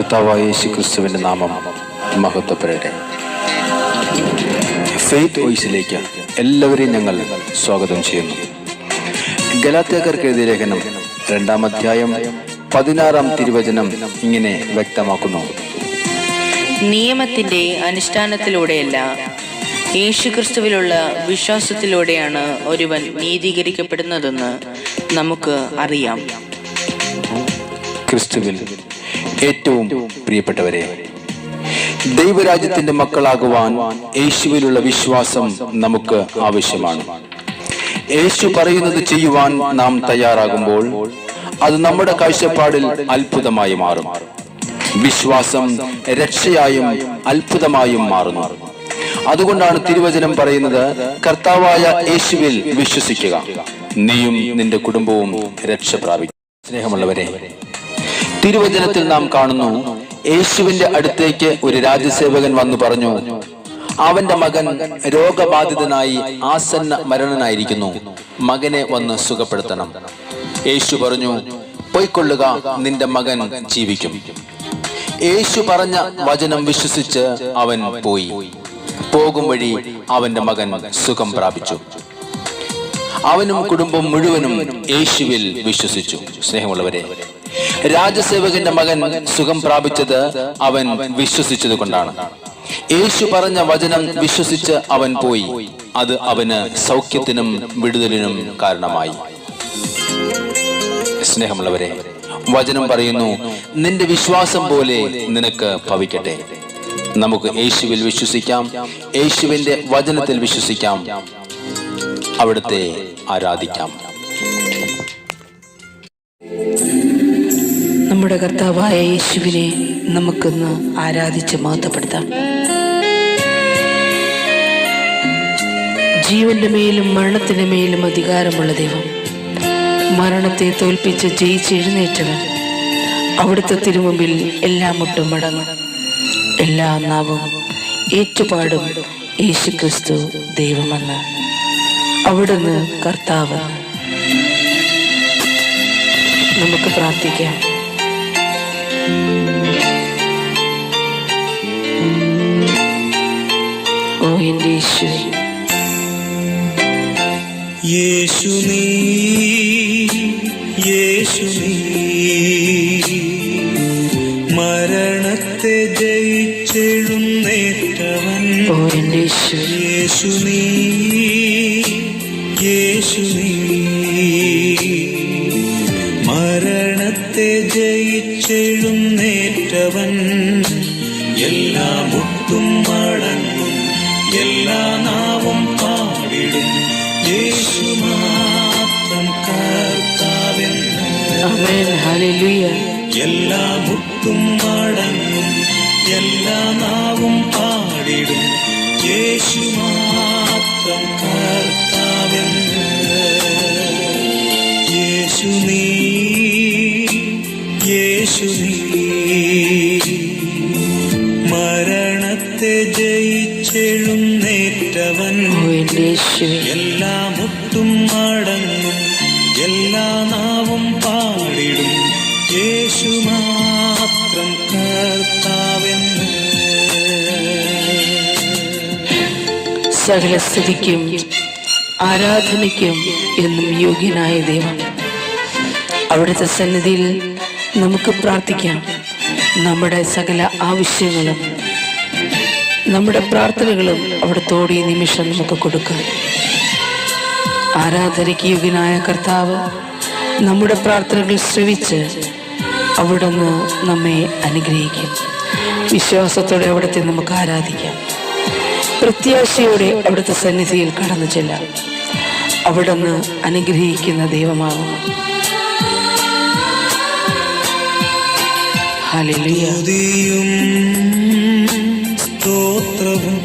കർത്താവായ യേശു ക്രിസ്തുവിൻ്റെ നാമം മഹത്വപ്പെടട്ടെ. ഫെയ്ത്ത് വോയിസിലേക്ക് എല്ലാവരെയും ഞങ്ങൾ സ്വാഗതം ചെയ്യുന്നു. ഗലാത്യക്കാർക്ക് എഴുതിയ ലേഖനം 2-ാം അധ്യായം 16-ാം തിരുവചനം ഇങ്ങനെ വ്യക്തമാക്കുന്നു: നിയമത്തിന്റെ അനുഷ്ഠാനത്തിലൂടെയല്ല, യേശുക്രിസ്തുവിലുള്ള വിശ്വാസത്തിലൂടെയാണ് ഒരുവൻ നീതീകരിക്കപ്പെടുന്നതെന്ന് നമുക്ക് അറിയാം. ക്രിസ്തുവിൽ ഏറ്റവും പ്രിയപ്പെട്ടവരെ, ദൈവരാജ്യത്തിന്റെ മക്കളാകുവാൻ യേശുവിലുള്ള വിശ്വാസം നമുക്ക് ആവശ്യമാണ്. യേശു പറയുന്നത് ചെയ്യുവാൻ നാം തയ്യാറാകുമ്പോൾ അത് നമ്മുടെ കാഴ്ചപ്പാടിൽ അത്ഭുതമായി മാറും. വിശ്വാസം രക്ഷയായും അത്ഭുതമായും മാറുന്നു. അതുകൊണ്ടാണ് തിരുവചനം പറയുന്നത്, കർത്താവായ യേശുവിൽ വിശ്വസിക്കുക, നീയും നിന്റെ കുടുംബവും രക്ഷ പ്രാപിക്കും. സ്നേഹമുള്ളവരെ, തിരുവചനത്തിൽ നാം കാണുന്നു, യേശുവിന്റെ അടുത്തേക്ക് ഒരു രാജസേവകൻ വന്നു പറഞ്ഞു, അവന്റെ മകൻ രോഗബാധിതനായി ആസന്ന മരണനായിരിക്കുന്നു, മകനെ വന്ന് സുഖപ്പെടുത്തണം. യേശു പറഞ്ഞു, പൊയ്ക്കൊള്ളുക, നിന്റെ മകൻ ജീവിക്കും. യേശു പറഞ്ഞ വചനം വിശ്വസിച്ച് അവൻ പോയി. പോകും വഴി അവന്റെ മകൻ സുഖം പ്രാപിച്ചു. അവനും കുടുംബം മുഴുവനും യേശുവിൽ വിശ്വസിച്ചു. സ്നേഹമുള്ളവരെ, രാജസേവകന്റെ മകൻ സുഖം പ്രാപിച്ചത് അവൻ വിശ്വസിച്ചത് കൊണ്ടാണ്. യേശു പറഞ്ഞ വചനം വിശ്വസിച്ച് അവൻ പോയി. അത് അവന് സൗഖ്യത്തിനും വിടുതലിനും കാരണമായി. സ്നേഹമുള്ളവരെ, വചനം പറയുന്നു, നിന്റെ വിശ്വാസം പോലെ നിനക്ക് ഭവിക്കട്ടെ. നമുക്ക് യേശുവിൽ വിശ്വസിക്കാം, യേശുവിന്റെ വചനത്തിൽ വിശ്വസിക്കാം, അവിടുത്തെ ആരാധിക്കാം. നമ്മുടെ കർത്താവായ യേശുവിനെ നമുക്കൊന്ന് ആരാധിച്ച് മഹത്വപ്പെടുത്താം. ജീവന്റെ മേലും മരണത്തിന്റെ മേലും അധികാരമുള്ള ദൈവം, മരണത്തെ തോൽപ്പിച്ച് ജയിച്ചെഴുന്നേറ്റവൻ, അവിടുത്തെ തിരുമുമ്പിൽ എല്ലാ മുട്ടും മടങ്ങും, എല്ലാ നാവും ഏറ്റുപാടും യേശുക്രിസ്തു ദൈവമെന്ന്, അവിടുന്ന് കർത്താവ്. നമുക്ക് പ്രാർത്ഥിക്കാം. ഓ എൻ്റെ യേശുവേ, യേശു നീ, യേശു നീ, മരണത്തെ ജയിച്ചെഴുന്നേറ്റവൻ. ഓ എൻ്റെ യേശുവേ, യേശു നീ, യേശു നീ, മരണത്തെ ജയിച്ചെഴുന്നേറ്റവൻ. എല്ലാ മുട്ടും മടങ്ങും, എല്ലാ നാവും പാടിടും, യേശു മാത്രം കർത്താവെന്ന്. ആമേൻ, ഹല്ലേലൂയ. എല്ലാ മുട്ടും മടങ്ങും, എല്ലാ നാവും പാടിടും, യേശു മാത്രം കർത്താവെന്ന്. യേശു നീ, യേശു നീ, മരണത്തെ ജയിച്ചെഴുന്നേറ്റവൻ. എല്ലാ മുട്ടും മടങ്ങും, എല്ലാ നാവും പാടിടും, യേശു മാത്രം കർത്താവെന്ന്. സകല സ്തുതിക്കും ആരാധനയ്ക്കും എന്നും യോഗ്യനായ ദൈവം, അവിടുത്തെ സന്നിധിയിൽ നമുക്ക് പ്രാർത്ഥിക്കാം. നമ്മുടെ സകല ആവശ്യങ്ങളും നമ്മുടെ പ്രാർത്ഥനകളും അവിടുത്തോട് ഈ നിമിഷം നമുക്ക് കൊടുക്കാം. ആരാധനയ്ക്ക് യോഗ്യനായ കർത്താവ് നമ്മുടെ പ്രാർത്ഥനകൾ ശ്രവിച്ച് അവിടുന്ന് നമ്മെ അനുഗ്രഹിക്കും. വിശ്വാസത്തോടെ അവിടുത്തെ നമുക്ക് ആരാധിക്കാം. പ്രത്യാശയോടെ അവിടുത്തെ സന്നിധിയിൽ കടന്നു ചെല്ലാം. അവിടുന്ന് അനുഗ്രഹിക്കുന്ന ദൈവമാകും. ഹല്ലേലൂയ. സ്തുതിയും സ്തോത്രവും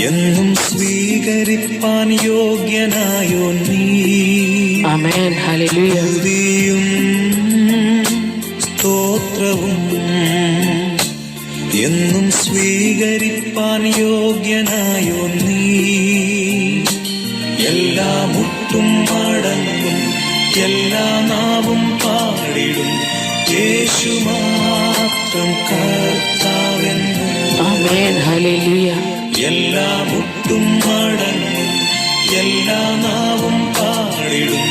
എന്നും സ്വീകരിപ്പാൻ യോഗ്യനായോ നീ. ആമേൻ, ഹല്ലേലൂയ. സ്തുതിയും സ്തോത്രവും എന്നും സ്വീകരിപ്പാൻ യോഗ്യനായോ നീ. എല്ലാ മുട്ടും മടങ്ങും, എല്ലാ നാവും പാടിടും, യേശു മാത്രം കർത്താവെന്ന്. ആമേൻ. ഹല്ലേലൂയ. എല്ലാ മുട്ടും മടങ്ങും, എല്ലാ നാവും പാടിടും,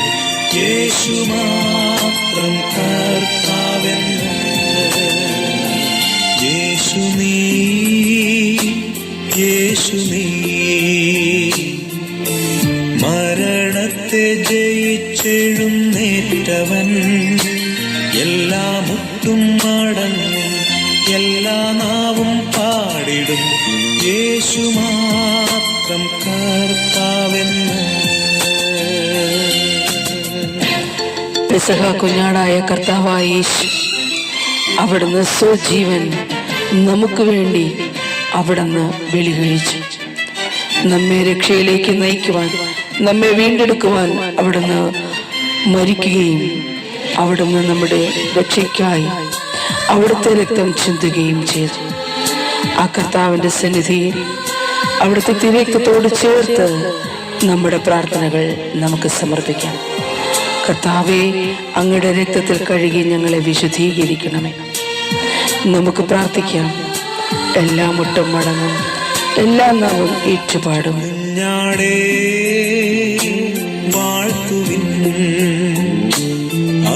യേശു മാത്രം കർത്താവെന്ന്. യേശു നീ, യേശു നീ, മരണത്തെ ജയിച്ചെഴുന്നേറ്റവൻ. എല്ലാ മുട്ടും മടങ്ങും, എല്ലാ നാവും പാടിടും, യേശു മാത്രം കർത്താവെന്ന്. പെസഹ കുഞ്ഞാടായ കർത്താവായ യേശു അവിടുന്ന് സ്വജീവൻ നമുക്ക് വേണ്ടി അവിടുന്ന് ബലി കഴിച്ചു. നമ്മെ രക്ഷയിലേക്ക് നയിക്കുവാൻ, നമ്മെ വീണ്ടെടുക്കുവാൻ അവിടുന്ന് മരിക്കുകയും അവിടുന്ന് നമ്മുടെ രക്ഷയ്ക്കായി അവിടുത്തെ രക്തം ചിന്തുകയും ചെയ്തു. ആ കർത്താവിൻ്റെ സന്നിധിയിൽ അവിടുത്തെ തിരക്തത്തോട് ചേർത്ത് നമ്മുടെ പ്രാർത്ഥനകൾ നമുക്ക് സമർപ്പിക്കാം. കർത്താവേ, അങ്ങയുടെ രക്തത്തിൽ കഴുകി ഞങ്ങളെ വിശുദ്ധീകരിക്കണമേ. നമുക്ക് പ്രാർത്ഥിക്കാം. എല്ലാ മുട്ടും മടങ്ങും, എല്ലാ നാവും ഏറ്റുപാടും. കുഞ്ഞാടേ വാഴ്ത്തുവിൻ,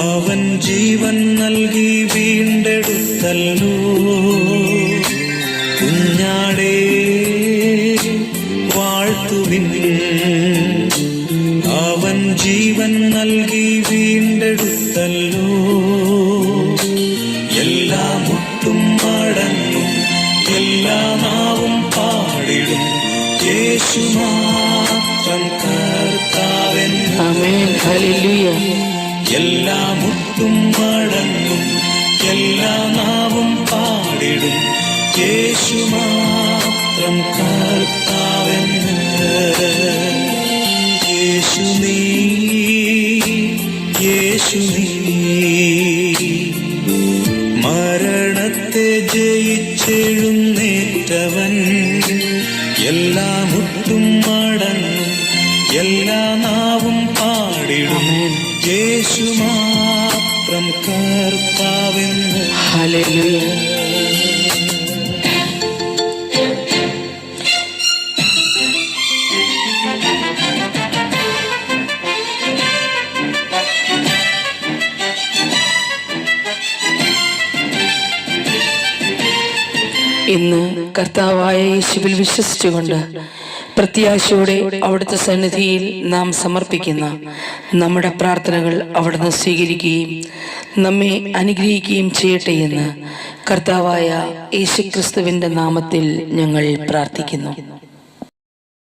അവൻ ജീവൻ നൽകി വീണ്ടെടുത്തല്ലോ. കുഞ്ഞാടേ വാഴ്ത്തുവിൻ, അവൻ ജീവൻ നൽകി വീണ്ടെടുത്തല്ലോ. എല്ലാ മുട്ടും മടങ്ങും, എല്ലാ നാവും പാടിടും, യേശു മാത്രം കർത്താവെന്ന്. ആമേൻ. ഹല്ലേലൂയ. എല്ലാ മുട്ടും മടങ്ങും, എല്ലാ നാവും പാടിടും, യേശു മാത്രം കർത്താവെന്ന്. യേശു നീ, യേശു നീ, മരണത്തെ ജയിച്ചെഴുന്നേറ്റവൻ. എല്ലാ മുട്ടും മടങ്ങും, എല്ലാ നാവും പാടിടും, യേശു മാത്രം കർത്താവെന്ന്. ഹല്ലേലൂയ. ഇന്ന് കർത്താവായ യേശുവിൽ വിശ്വസിച്ചുകൊണ്ട് പ്രത്യാശയോടെ അവിടുത്തെ സന്നിധിയിൽ നാം സമർപ്പിക്കുന്ന നമ്മുടെ പ്രാർത്ഥനകൾ അവിടുന്ന് സ്വീകരിക്കുകയും നമ്മെ അനുഗ്രഹിക്കുകയും ചെയ്യട്ടെ എന്ന് കർത്താവായ യേശുക്രിസ്തുവിന്റെ നാമത്തിൽ ഞങ്ങൾ പ്രാർത്ഥിക്കുന്നു.